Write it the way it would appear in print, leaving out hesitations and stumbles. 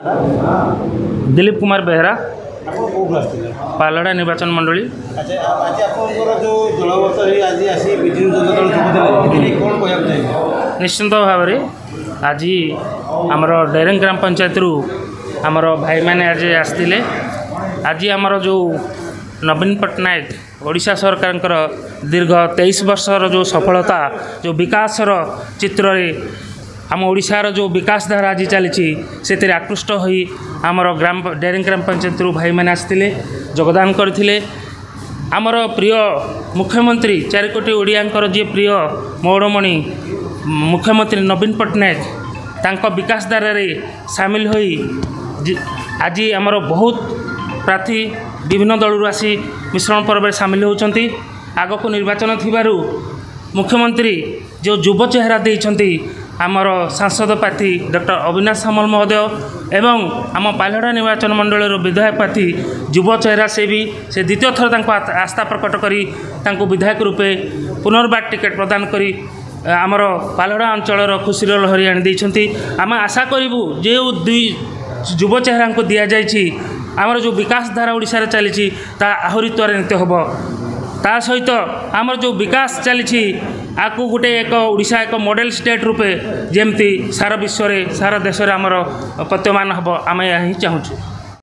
दिलीप कुमार बेहरा पालड़ा निर्वाचन मंडली। निश्चिंत भाव में आज आमर डेरेंग ग्राम पंचायत रु आमर भाई मैंने आज आसते आज आमर जो नवीन पट्टनायक ओडिशा सरकार दीर्घ 23 वर्षर जो सफलता जो विकासर चित्र आम ओडिशार जो विकास धारा आज चली से आकृष्ट होई आमर ग्राम डेरेंग ग्राम पंचायत रु भाई मैंने आसते योगदान करथिले। आमर प्रिय मुख्यमंत्री 4 कोटी ओडियांकर जी प्रिय मौड़मणि मुख्यमंत्री नवीन पट्टनायक तांको विकास धारा रे सामिल होई आज आमर बहुत प्रार्थी विभिन्न दलू आसी मिश्रण पर्व सामिल होती। आग को निर्वाचन थिबारु मुख्यमंत्री जो युव चेहरा देइछंती आमर सांसद प्रार्थी डॉक्टर अविनाश सामल महोदय एवं आम पालड़ा निर्वाचन मंडल विधायक प्रार्थी युव चेहरा से भी से द्वितीय थर आस्था प्रकट करी तांको विधायक रूपे पुनर्बार टिकेट प्रदान करी आमर पालड़ा अंचल खुशी लहरी आनी आम आशा करूँ जो दुई युव चेहरा को दि जाइए आमर जो विकास धारा ओडिशा चली आहरी त्वरान्वित हम ता सहित आमर जो विकास चली आपको गोटे एक ओडिशा एक मॉडल स्टेट रूपे जमती सारा विश्व सारा देश में आमर प्रत्यमान हम आम यह चाहूँ।